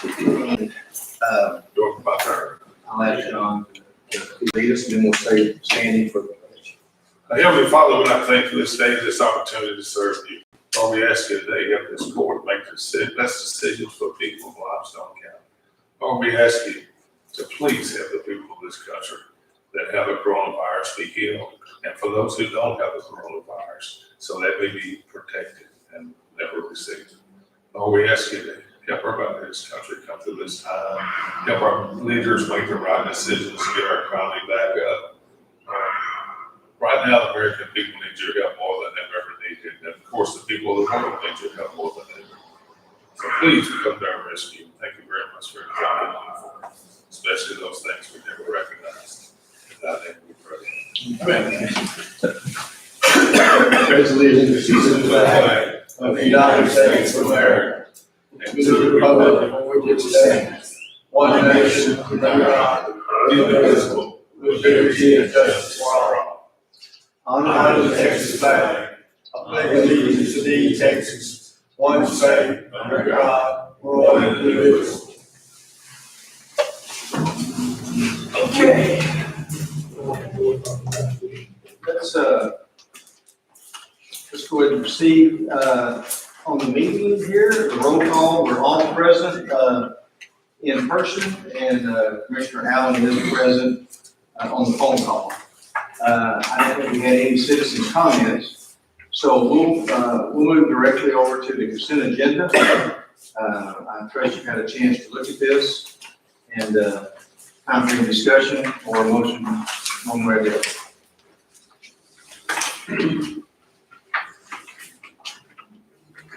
Talk about her. I'll ask John to lead us, and then we'll stay standing for the pledge. Heavenly Father, we not thank you this day, this opportunity to serve you. Lord, we ask you today, help this court make the best decisions for people of Limestone County. Lord, we ask you to please help the people of this country that have a coronavirus be healed, and for those who don't have the coronavirus, so that they be protected and never receive it. Lord, we ask you to help everybody in this country come through this time, help our leaders make the right decisions, get our economy back up. Right now, the American people need your help more than they've ever needed, and of course, the people of the world need your help more than ever. So please come to our rescue. Thank you very much for your time, especially those things we never recognized. Without them, we pray. Allegiance to the flag of the United States of America, and to the republic for which it stands, one nation under God, indivisible, with liberty and justice for all. Honor the Texas flag. I pledge allegiance to thee, Texas, one state, under God, world indivisible. Okay. Let's go ahead and proceed on the meeting here. The roll call, we're all present in person, and Commissioner Allen is present on the phone call. I don't think we had any citizen comments, so we'll move directly over to the consent agenda. I trust you had a chance to look at this, and time for any discussion or motion one way or the other.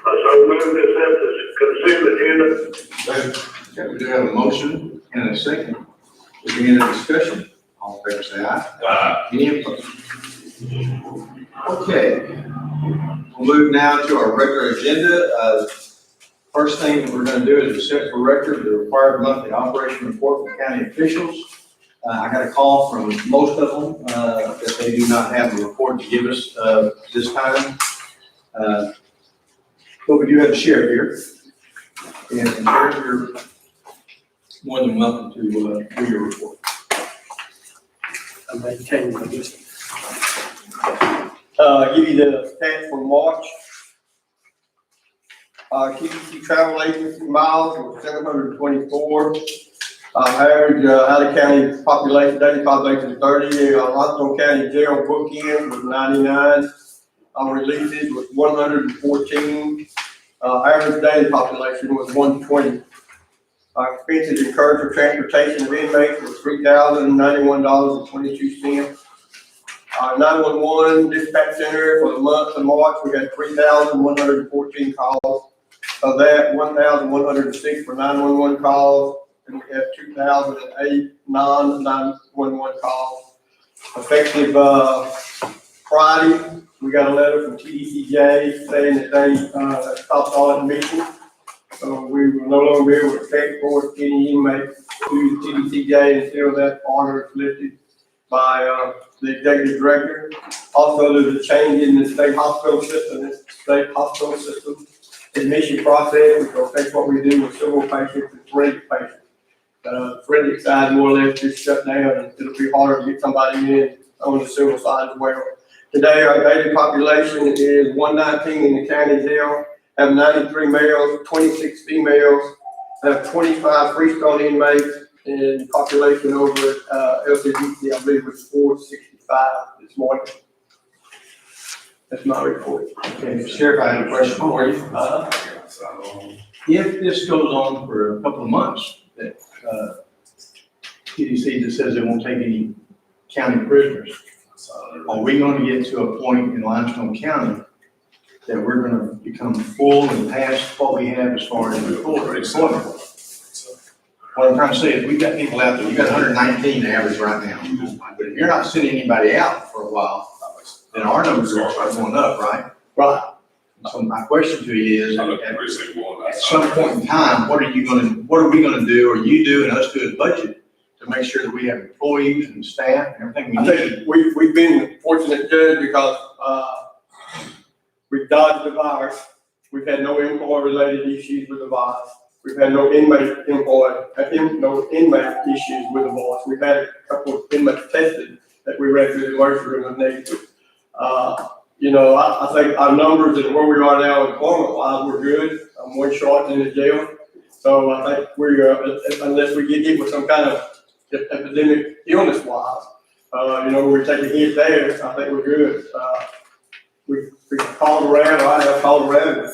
So move to accept the consent agenda. Okay, we do have a motion and a second. Is there any discussion? All in favor, say aye. Any opposed? Okay. We'll move now to our regular agenda. First thing that we're going to do is to set for record the required monthly operation report from county officials. I got a call from most of them that they do not have a report to give us this time. But we do have a sheriff here. And Sheriff, you're more than welcome to do your report. I'm maintaining my distance. Give you the stats for March. QTC travel agency miles was 724. Average out of county population, daily population 30. Limestone County jail bookend was 99. Releases was 114. Average daily population was 120. Expenses incurred for transportation of inmates was $3,091.22. 911 dispatch center for the month of March, we had 3,114 calls. Of that, 1,106 were 911 calls, and we had 2,008 non-911 calls. Effective Friday, we got a letter from TDCJ saying that they stopped all admissions. So we will no longer be able to transport any inmates to the TDCJ until that order is lifted by the executive director. Also, there's a change in the state hospital system admission process, which will affect what we do with civil patients and forensic patients. The forensic side more or less just shut down, and it'll be harder to get somebody in on the civil side as well. Today, our daily population is 119 in the county jail, have 93 males, 26 females, have 25 freestone inmates, and population over LCDC, I believe, was 465 this morning. That's my report. Okay, Sheriff, I have a question for you. If this goes on for a couple of months, that TDC just says they won't take any county prisoners, are we going to get to a point in Limestone County that we're going to become full and past what we have as far as employment? What I'm trying to say is we've got people out there, you've got 119 average right now. But if you're not sending anybody out for a while, then our numbers are going up, right? Right. So my question to you is, I look at precinct one. at some point in time, what are we gonna do, or you do, and us do a budget to make sure that we have employees and staff and everything we I need? think we've been fortunate, Judge, because we've dodged the virus. We've had no employee-related issues with the virus. We've had no inmate no inmate issues with the boys. We've had a couple of inmates tested that we ran through the emergency room and negative. You know, I think our numbers and where we are now employment-wise, we're good. I'm one short in the jail. So I think unless we get hit with some kind of epidemic illness-wise, you know, we're taking a hit there. I think we're good. We called around, or I have called around.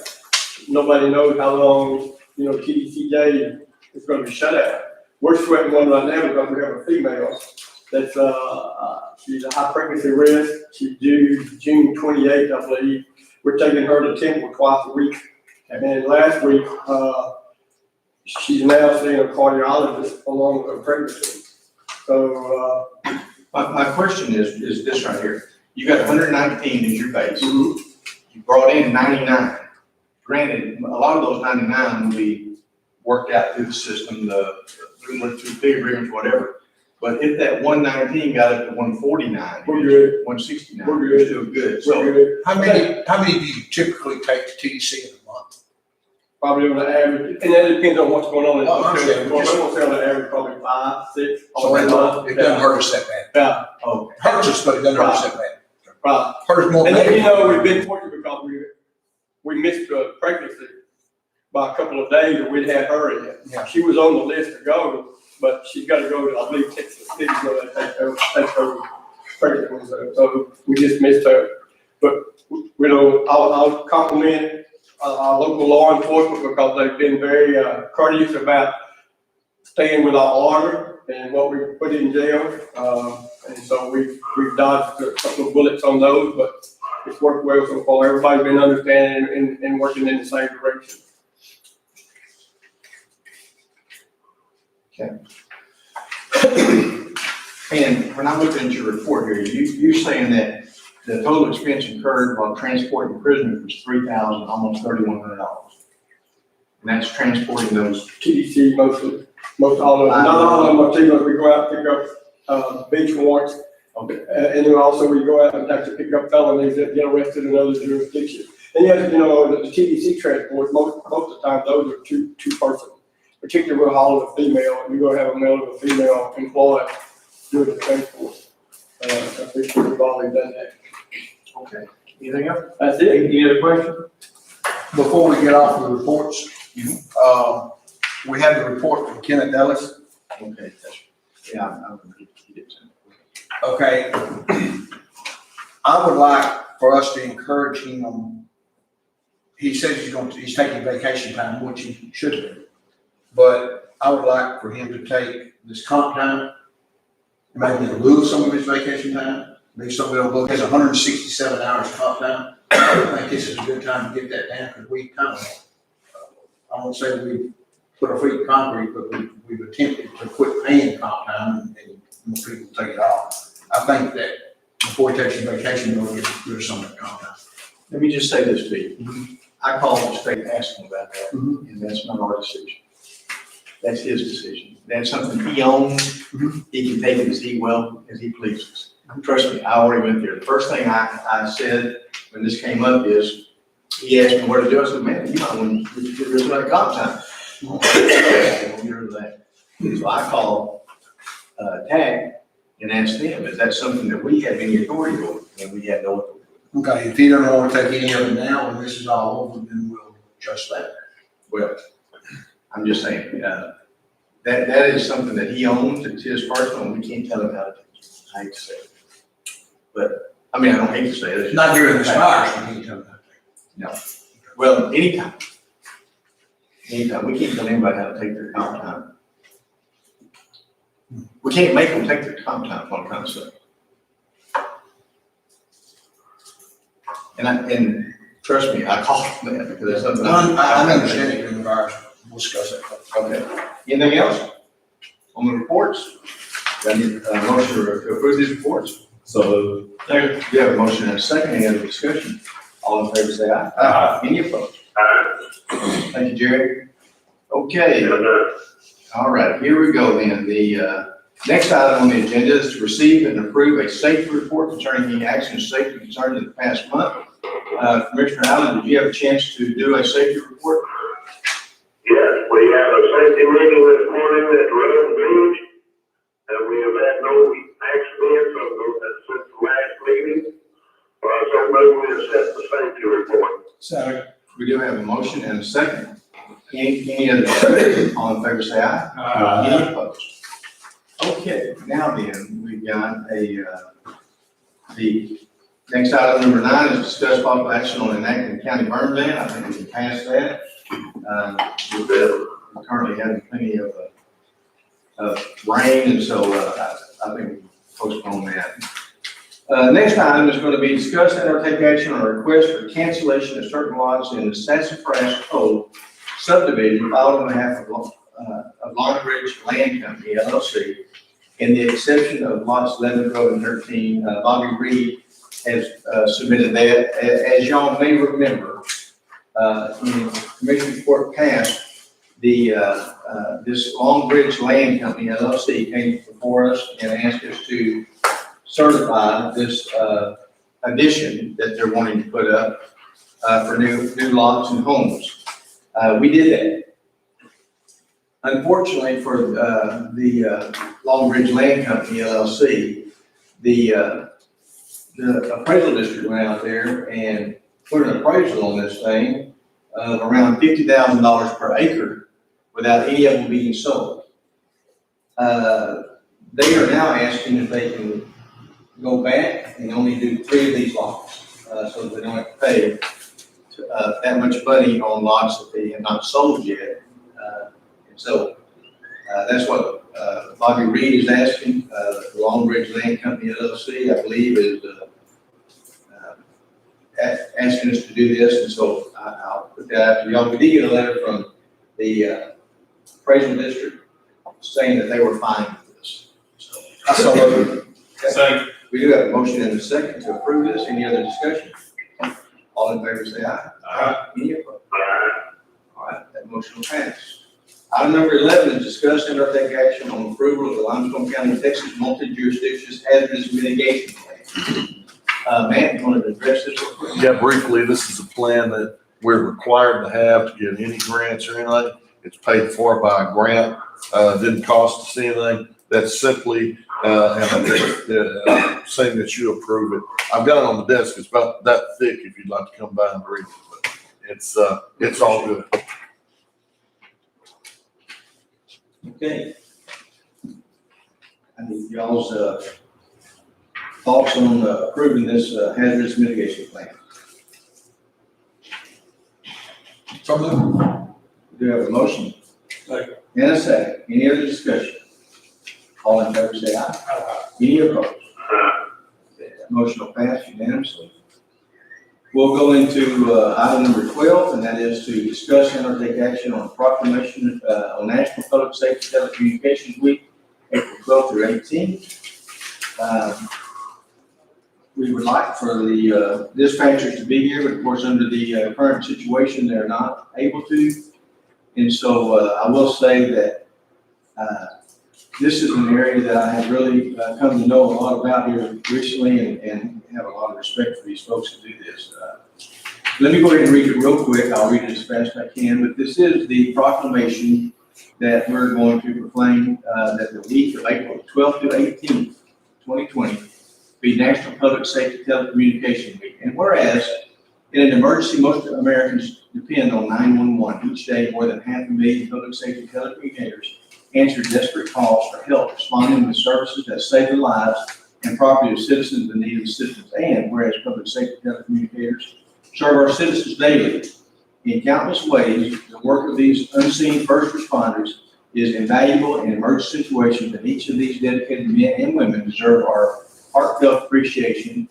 Nobody knows how long, you know, TDCJ is going to be shut out. We're sweating one right now because we have a female that's, she's a high pregnancy risk. She's due June 28th, I believe. We're taking her to Temple twice a week. And then last week, she's now seeing a cardiologist along with her pregnancy. So, My question is this right here. You got 119 as your base. You brought in 99. Granted, a lot of those 99 will be worked out through the system, through fee agreements, whatever. But if that 119 got up to 149, we're good. 169, We're you're good. still good. We're So good. How many do you typically take to TDC in a month? Probably on the average, and that depends on what's going on in the Oh, I understand. hotel. I won't say on the average, probably 5, 6. So it doesn't hurt us that bad. Yeah, oh, Hurts us, but it doesn't hurt us that bad. right. Hurts more. And then, you know, we've been fortunate because we missed a pregnancy by a couple of days, and we'd had her in. Yeah. She was on the list to go, but she's got to go to, I believe, Texas City, where they take her pregnancy. So we just missed her. But, you know, I'll compliment our local law enforcement because they've been very courteous about staying with our order and what we put in jail. And so we've dodged a couple of bullets on those, but it's worked well so far. Everybody's been understanding and working in the same direction. and when I'm looking at your report here, you're saying that the total expense incurred while transporting prisoners was $3,000, almost $3,100. And that's transporting those. TDC mostly, most all of them, not all of them are taking, we go out and pick up, bench warrants. Okay. And then also we go out and actually pick up felonies that get arrested in other jurisdictions. And yes, you know, the TDC transport, most of the time, those are two person. Particularly we're hauling a female, and you're gonna have a male and a female employed doing the transport. I think we've already done that. Okay. Anything else? That's it. Any other question? Before we get off the reports, we have the report from Kenneth Ellis. Okay. Yeah, I'm gonna get it. Okay. I would like for us to encourage him. He says he's taking vacation time, which he should do. But I would like for him to take this comp time, maybe in lieu of some of his vacation time. Maybe somebody will look, he has 167 hours comp time. I think this is a good time to get that down because we kind of, I won't say we put our feet in concrete, but we've attempted to quit paying comp time and more people take it off. I think that before he takes his vacation, we'll get rid of some of that comp time. Let me just say this to you. I called the state and asked him about that, Mhm. and that's not our decision. That's his decision. That's something he owns. He can take it as he pleases. Trust me, I already went there. The first thing I said when this came up is, he asked me what to do. I said, man, you might want to get rid of that comp time. Get rid of that. So I called TAG and asked them, is that something that we have any authority over? And we had no authority. Okay, if he doesn't want to take any of it now, when this is all over, then we'll adjust that. Well, I'm just saying, that is something that he owns, it's his personal, and we can't tell him how to take it. I hate to say it. But, I mean, I don't hate to say it. It's Not just- during this virus, we can't tell him that. No. Well, anytime. Anytime, we can't tell anybody how to take their comp time. We can't make them take their comp time, is what I'm trying to say. And trust me, I called them that because that's something. I understand it during the virus, we'll discuss that. Okay. Anything else on the reports? I need a motion to approve these reports. So, Second. You have a motion and a second. Any other discussion? All in favor, say aye. Aye. Any opposed? Thank you, Jerry. Okay. All right, here we go then. The next item on the agenda is to receive and approve a safety report concerning any actions of safety concerns in the past month. Commissioner Allen, did you have a chance to do a safety report? yes, we We had a safety meeting this morning at Road Bridge, and we have had no accidents since the last meeting. So maybe we set the safety report. So we do have a motion and a second. Any other discussion? All in favor, say aye. Any opposed? Okay, now then, we've got the next item, number 9, is discuss possible action on enacting county burn ban. I think we can pass that. We're currently having plenty of rain, and so I think we can postpone that. Next item is going to be discuss and or take action on a request for cancellation of certain lots in the Sassafras Cove subdivision filed on behalf of Long Ridge Land Company, LLC, in the exception of lots 11, 12, and 13. Bobby Reed has submitted that. As y'all may remember, in Commissioner Court passed, this Long Ridge Land Company, LLC, came before us and asked us to certify this addition that they're wanting to put up for new lots and homes. We did that. Unfortunately for the Long Ridge Land Company, LLC, the appraisal district went out there and put an appraisal on this thing of around $50,000 per acre without any of them being sold. They are now asking if they can go back and only do 3 of these lots, so that they don't have to pay that much money on lots that they have not sold yet. So that's what Bobby Reed is asking. The Long Ridge Land Company, LLC, I believe, is asking us to do this, and so I'll put that out to y'all. We did get a letter from the appraisal district saying that they were fine with this. So I saw that. Second. We do have a motion and a second to approve this. Any other discussion? All in favor, say aye. Aye. Any opposed? All right, that motion will pass. Item number 11 is discuss and or take action on approval of the Limestone County, Texas multi-jurisdiction hazardous mitigation plan. Matt, you want to address this real quick? Yeah, briefly, this is a plan that we're required to have to get any grants or anything. It's paid for by a grant, didn't cost us anything. That's simply, saying that you approve it. I've got it on the desk. It's about that thick if you'd like to come by and read it, but it's all good. Okay. I need y'all's thoughts on approving this hazardous mitigation plan. So moved. We do have a motion. Second. And a second. Any other discussion? All in favor, say aye. Any opposed? Okay, that motion will pass unanimously. We'll go into item number 12, and that is to discuss and or take action on proclamation on National Public Safety Telecommunications Week, April 12th through 18th. We would like for the dispatchers to be here, but of course, under the current situation, they're not able to. And so I will say that this is an area that I have really come to know a lot about here recently, and have a lot of respect for these folks who do this. Let me go ahead and read it real quick. I'll read it as fast as I can, but this is the proclamation that we're going to proclaim that the week of April 12th to 18th, 2020, be National Public Safety Telecommunication Week. And whereas in an emergency, most Americans depend on 911 each day. More than 500,000 public safety telecommunicators answer desperate calls for help, responding with services that save the lives and property of citizens in need of assistance. And whereas public safety telecommunicators serve our citizens daily in countless ways, the work of these unseen first responders is invaluable in emergency situations, and each of these dedicated men and women deserve our heartfelt appreciation.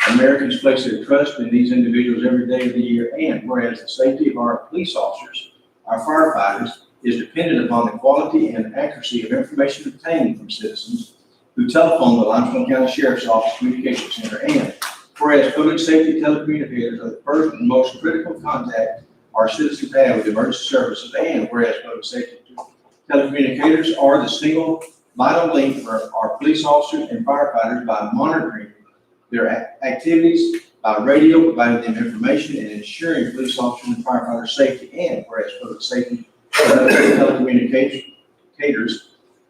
Americans place their trust in these individuals every day of the year, and whereas the safety of our police officers, our firefighters, is dependent upon the quality and accuracy of information obtained from citizens who telephone the Limestone County Sheriff's Office Communication Center, and whereas public safety telecommunicators are the first and most critical contact our citizens have with emergency services, and whereas public safety telecommunicators are the single vital link for our police officers and firefighters by monitoring their activities by radio, providing them information, and ensuring police officers and firefighters' safety, and whereas public safety telecommunicators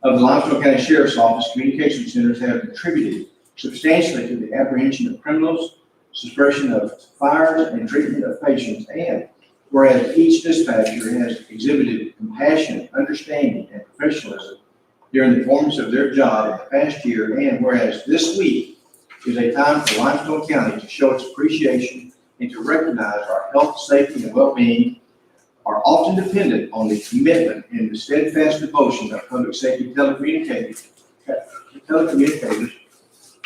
of the Limestone County Sheriff's Office communication centers have contributed substantially to the apprehension of criminals, suppression of fires, and treatment of patients. And whereas each dispatcher has exhibited compassion, understanding, and professionalism during the performance of their job in the past year, and whereas this week is a time for Limestone County to show its appreciation and to recognize our health, safety, and well-being are often dependent on the commitment and the steadfast devotion of public safety telecommunicators,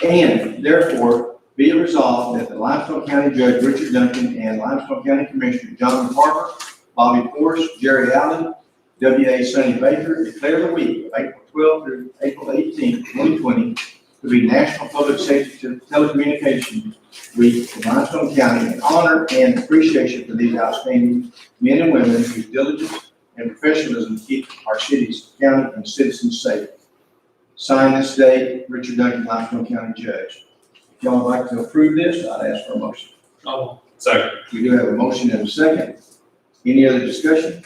and therefore be it resolved that the Limestone County Judge Richard Duncan and Limestone County Commissioner John Harper, Bobby Forrest, Jerry Allen, W.A. Sonny Baker declare the week of April 12th through April 18th, 2020 to be National Public Safety Telecommunications Week in Limestone County in honor and appreciation for these outstanding men and women whose diligence and professionalism keep our cities, county, and citizens safe. Signed this day, Richard Duncan, Limestone County Judge. If y'all would like to approve this, I'd ask for a motion. Second. We do have a motion and a second. Any other discussion?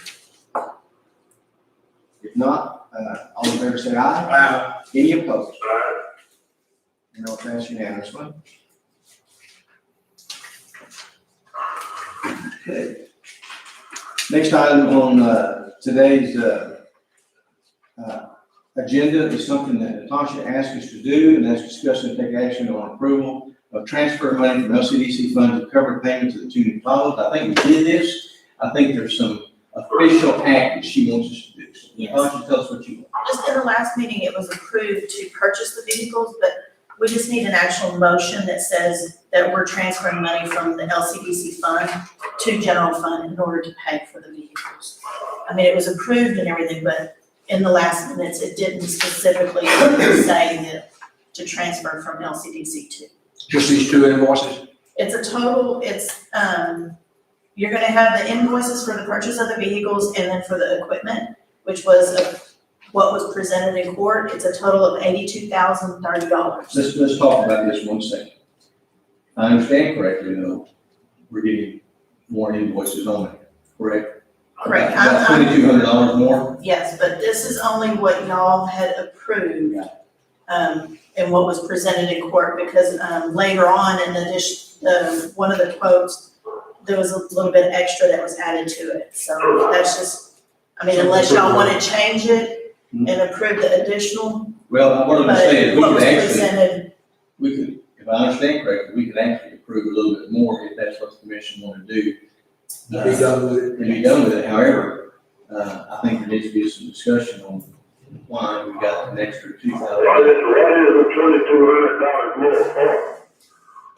If not, all in favor say aye. Aye. Any opposed? And I'll pass unanimously. Okay. Next item on today's agenda is something that Natasha asked us to do, and that's discuss and take action on approval of transfer money from LCDC funds to cover payments to the two new pilots. I think we did this. I think there's some official act that she wants us to do. So Natasha, tell us what you want. Just in the last meeting, it was approved to purchase the vehicles, but we just need an actual motion that says that we're transferring money from the LCDC fund to general fund in order to pay for the vehicles. I mean, it was approved and everything, but in the last minutes, it didn't specifically say that to transfer from LCDC to. Just these two invoices? It's a total, you're gonna have the invoices for the purchase of the vehicles and then for the equipment, which was what was presented in court. It's a total of $82,030. Let's talk about this 1 second. If I understand correctly, though, we're getting more invoices on it, correct? Correct. About $2,200 more? Yes, but this is only what y'all had approved, and what was presented in court, because, later on in one of the quotes, there was a little bit extra that was added to it. So that's just, I mean, unless y'all wanna change it and approve the additional, Well, what I'm but saying is we what could was actually, presented, if I understand correctly, we could actually approve a little bit more if that's what the commission wanted to do. To be done with it. And be done with it. However, I think there needs to be some discussion on why we got an extra $2,000. What is the $2,200 more for?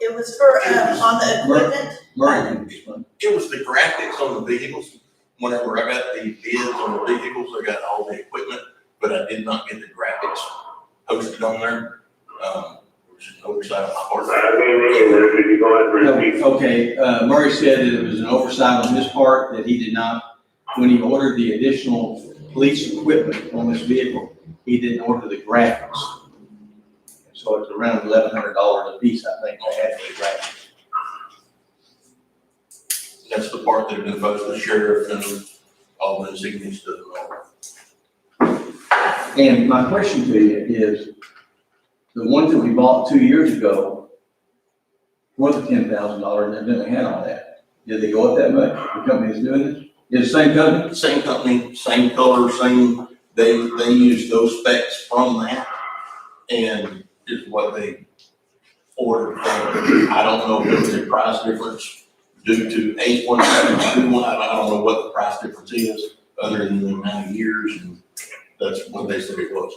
it was for, on the equipment. Murray can explain. It was the graphics on the vehicles. Whenever I got the bids on the vehicles, I got all the equipment, but I did not get the graphics posted on there. Which is an oversight on my part. I mean, you're going to repeat. Okay, Murray said that it was an oversight on his part, that he did not, when he ordered the additional police equipment on this vehicle, he didn't order the graphics. So it's around $1,100 a piece, I think, to add the graphics. That's the part that had been posted to the sheriff and all the insignias to the And my question to you is, the ones that we bought 2 years ago were the $10,000, and then they had all that. Did they go up that much? The company that's doing this? It's the same company? Same company, same color, they use those specs from that and is what they ordered. I don't know if there's a price difference due to H1, I don't know what the price difference is, other than the amount of years, and that's what they said it was.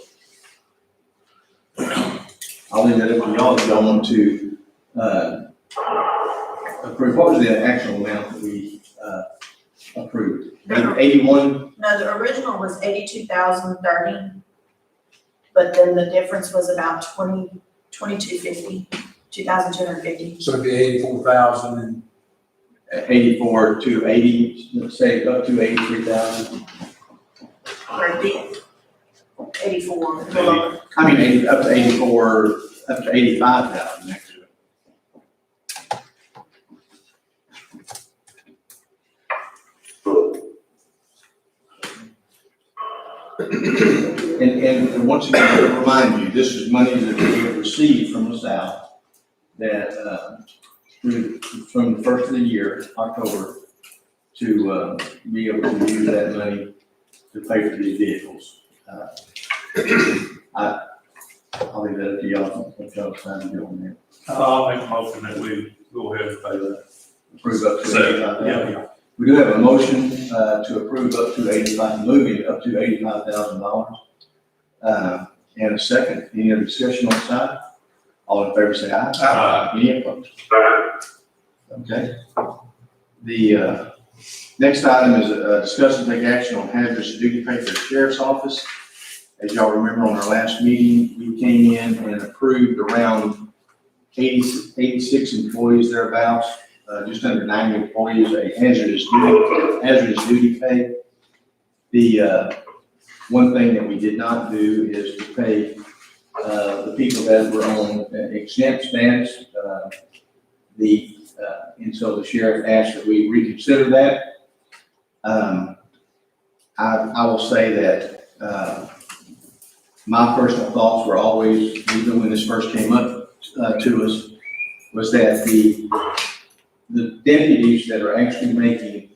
I'll leave that up to y'all if y'all want to approve. What was the actual amount that we approved? 81? No, the original was $82,030, but then the difference was about $2,250. So it'd be 84,000 and 84 to 80, let's say up to 83,000. Or 84, a little over. I mean, up to 84, up to 85,000 actually. And once again, I remind you, this is money that we have received from LaSalle that, from the first of the year, October, to, be able to use that money to pay for these vehicles. I'll leave that up to y'all, what y'all decide to do on that. I'll make a motion that we go ahead and pay that. Approve up to Second. $85,000. We do have a motion, to approve up to moving up to $85,000. And a second, any other discussion on the side? All in favor, say aye. Aye. Any opposed? Okay. The, next item is, discuss and take action on hazardous duty pay for the sheriff's office. As y'all remember, on our last meeting, we came in and approved around 86 employees thereabouts, just under 90 employees, a hazardous duty pay. The, one thing that we did not do is to pay, the people that were on exempt status, and so the sheriff asked that we reconsider that. I will say that, my personal thoughts were always, even when this first came up, to us, was that the deputies that are actually making,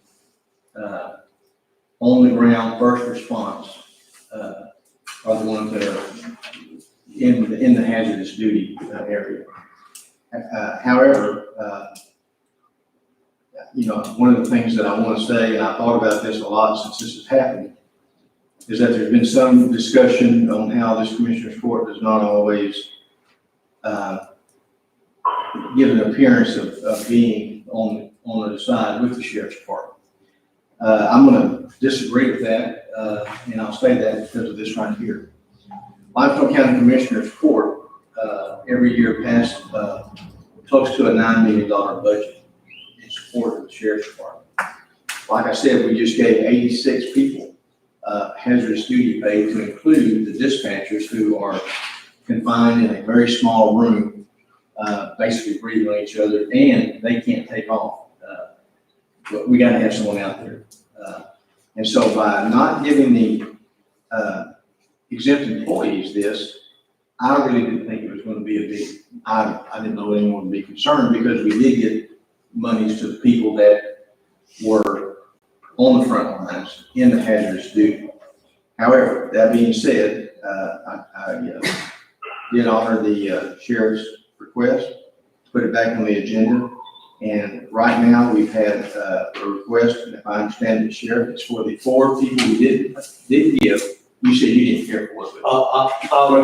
on the ground first response, are the ones that are in the hazardous duty area. However, you know, one of the things that I want to say, and I thought about this a lot since this has happened, is that there's been some discussion on how this commissioner's court does not always give an appearance of being on the side with the sheriff's department. I'm going to disagree with that, and I'll say that because of this right here. Limestone County Commissioner's Court every year passed close to a $9 million budget in support of the sheriff's department. Like I said, we just gave 86 people hazardous duty pay, to include the dispatchers who are confined in a very small room, basically breathing on each other, and they can't take off. But we got to have someone out there. And so by not giving the exempt employees this, I really didn't think it was going to be a big, I didn't know anyone would be concerned, because we did get monies to the people that were on the front lines in the hazardous duty. However, that being said, I did honor the sheriff's request to put it back on the agenda. And right now, we've had a request, and if I understand it, Sheriff, it's for the 4 people we did give. You said you didn't care for it, but I'll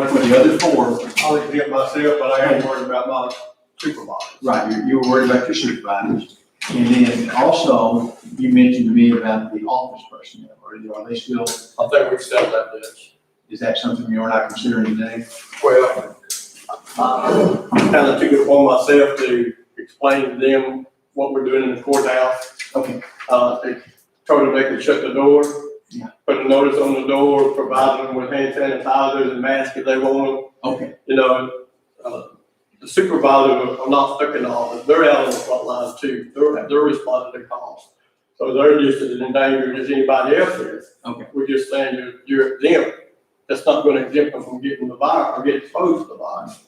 for the other 4, exempt myself, but I am worried about my supervisor. right, you were worried about your supervisors. And then also, you mentioned to me about the office personnel. Are they still, I think we've settled that, yes. is that something you're not considering today? Well, I kind of took it upon myself to explain to them what we're doing in the courthouse. Okay. They told them they could shut the door. Yeah. Put a notice on the door, provide them with hand sanitizers and masks if they want them. Okay. You know, the supervisors are not stuck in the office. They're out on the front lines too. They're responding to calls. So they're just as in danger as anybody else is. Okay. We're just saying you're exempt. That's not going to exempt them from getting the virus or getting exposed to the virus.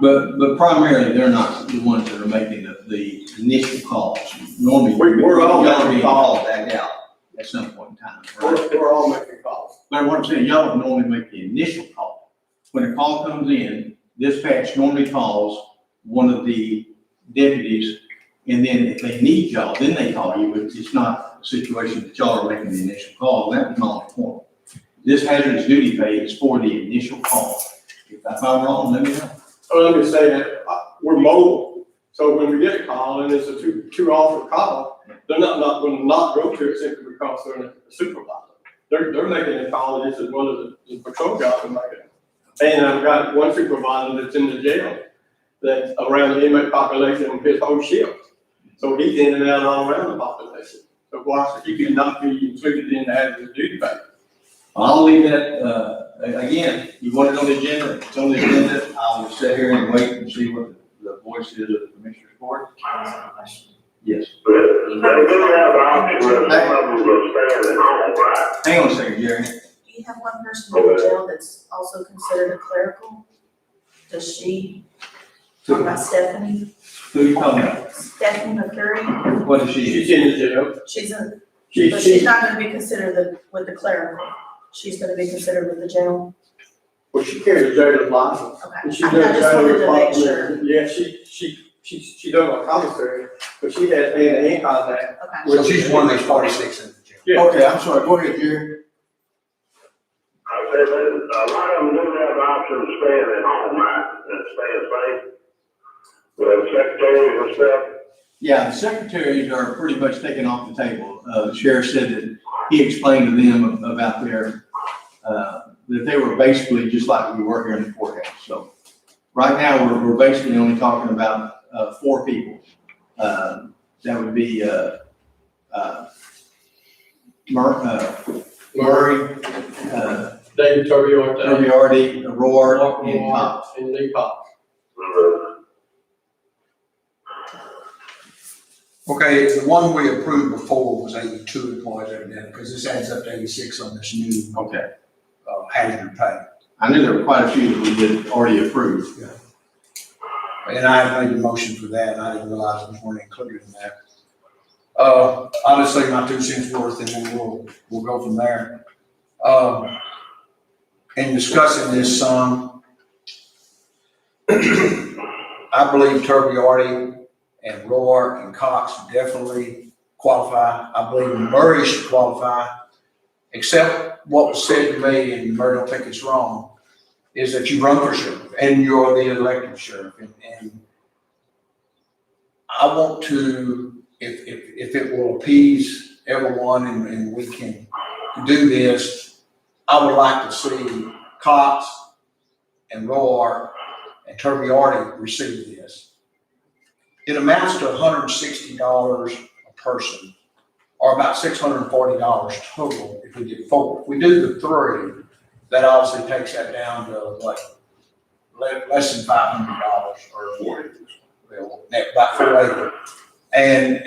But primarily, they're not the ones that are making the initial calls. Normally, We're all y'all making be calls. called back out at some point in time. Right? We're all making calls. But what I'm saying, y'all would normally make the initial call. When a call comes in, dispatch normally calls one of the deputies, and then if they need y'all, then they call you. It's not a situation that y'all are making the initial call. That was my only point. This hazardous duty pay is for the initial call. If I'm wrong, let me know. So let me say that we're mobile. So when we get a call and it's a two officer call, they're not going to not go to it simply because they're a supervisor. They're making a call just as well as the patrol guys are making it. And I've got one supervisor that's in the jail that's around the inmate population of his whole shift. So he's in and out all around the population. So why should he not be included in the hazardous duty pay? I'll leave that, again, you want it on the agenda, it's on the agenda. I'll sit here and wait and see what the voice is of the Commissioner's Court. Yes. But they do have the option that some of them will stand at home, right? Hang on a second, Jerry. We have one person in the jail that's also considered a clerical. Does she, talk about Stephanie, Who you talking about? Stephanie McCurry? What is she? She's in the jail. She's a, She, but she's she, not gonna be considered with the clerical. She's gonna be considered with the jail. well, she carries a jailer's license. Okay. And she I does just wanted jailer's to make license. sure. Yeah, she does a commissary, but she has hand-to-hand contact. Okay. So she's one of those 46 in the jail. Yeah. Okay, I'm sorry, go ahead, Jerry. I said, a lot of them do have the option of staying at home, right, and staying safe. Well, secretaries and stuff. Yeah, the secretaries are pretty much taken off the table. The sheriff said that he explained to them about their, that they were basically just like we were here in the courthouse. So right now, we're basically only talking about, 4 people. That would be, Murray, David Turbiart, Tobiardi, Roar, and Cox. And Lee Cox. Okay, the one we approved before was 82 employees evidently, because this adds up to 86 on this new, Okay. hazard pay. I knew there were quite a few that we did already approve. And I have made a motion for that, and I didn't realize it was weren't included in that. I'll just say my 2 cents worth, and then we'll go from there. In discussing this some, I believe Turbiardi and Roar and Cox definitely qualify. I believe Murray should qualify, except what was said to me, and Murray don't think it's wrong, is that you run for sheriff and you're the elected sheriff. And I want to, if it will appease everyone and we can do this, I would like to see Cox and Roar and Turbiardi receive this. It amounts to $160 a person, or about $640 total if we get 4. If we do the 3, that obviously takes that down to what, less than $500 or about $480. And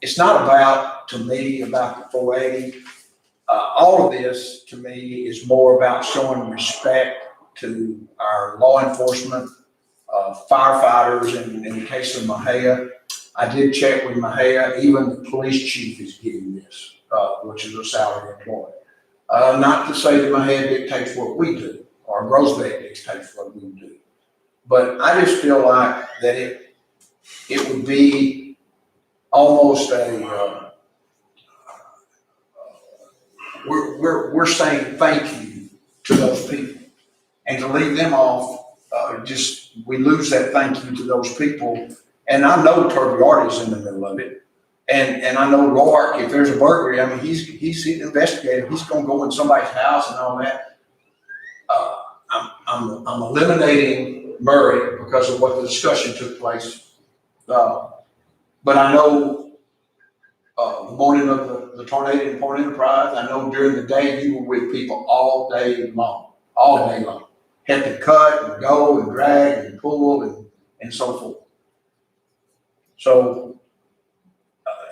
it's not about, to me, about the $480. All of this, to me, is more about showing respect to our law enforcement, firefighters, and in the case of Mahia, I did check with Mahia, even the police chief is getting this, which is a salary employee. Not to say that Mahia dictates what we do, or Groesbeck dictates what we do, but I just feel like that it would be almost a, we're saying thank you to those people, and to leave them off, we lose that thank you to those people. And I know Turbiardi's in the middle of it. And I know Roark, if there's a burglary, I mean, he's an investigator. He's gonna go in somebody's house and all that. I'm eliminating Murray because of what the discussion took place. But I know, the morning of the tornado in Port Enterprise, I know during the day you were with people all day long. Had to cut and go and drag and pull and so forth. So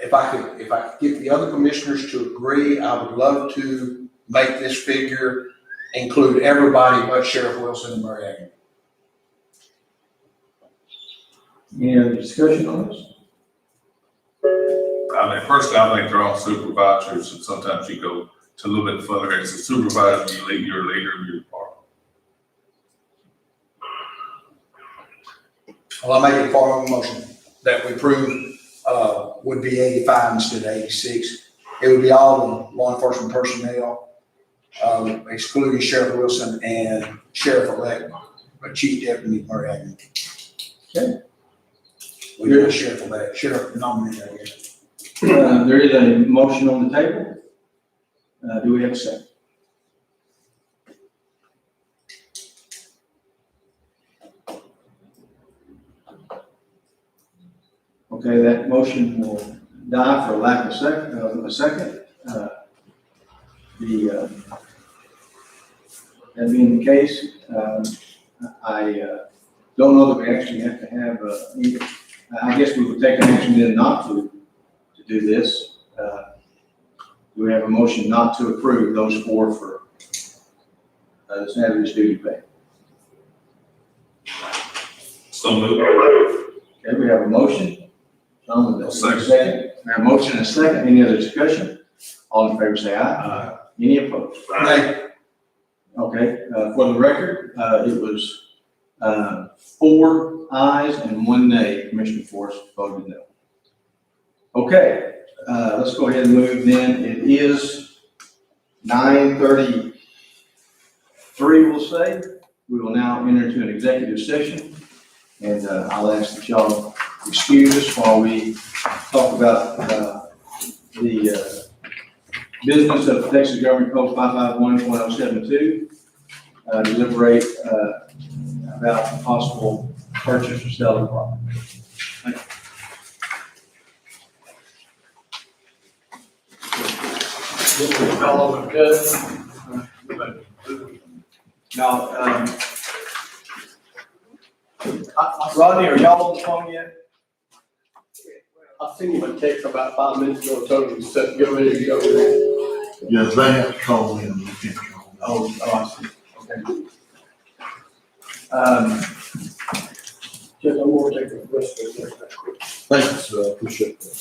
if I could get the other commissioners to agree, I would love to make this figure include everybody but Sheriff Wilson and Murray Agnew. Any other discussion on this? I mean, personally, I think they're all supervisors, and sometimes you go to a little bit further. As a supervisor, you're a leader of your department. Well, I make a formal motion that we approve, would be 85 instead of 86. It would be all the law enforcement personnel, excluding Sheriff Wilson and Sheriff-elect, Chief Deputy Murray Agnew. Okay. We do a Sheriff-elect, Sheriff nominated, I guess. There is a motion on the table. Do we have a second? Okay, that motion will die for lack of a second. That being the case, I don't know that we actually have to have either. I guess we would take an action then not to do this. Do we have a motion not to approve those 4 for this hazardous duty pay. So moved. Okay, we have a motion. Second. We have a motion and a second. Any other discussion? All in favor say aye. Any opposed? Okay, for the record, it was, 4 ayes and 1 nay. Commissioner Forrest voted no. Okay, let's go ahead and move then. It is 9:33, we'll say. We will now enter into an executive session. And, I'll ask that y'all excuse us while we talk about, the, business of Texas Government Code 551.072, deliberate, about possible purchase or sale of property. Thank you. Now, Rodney, are y'all on the phone yet? I seen him a text about 5 minutes ago, told him to set, get ready to go. Yes, they have to call in, you can't call. Oh, I see. Okay. Just, I'm gonna take the rest of it. Thanks, appreciate that.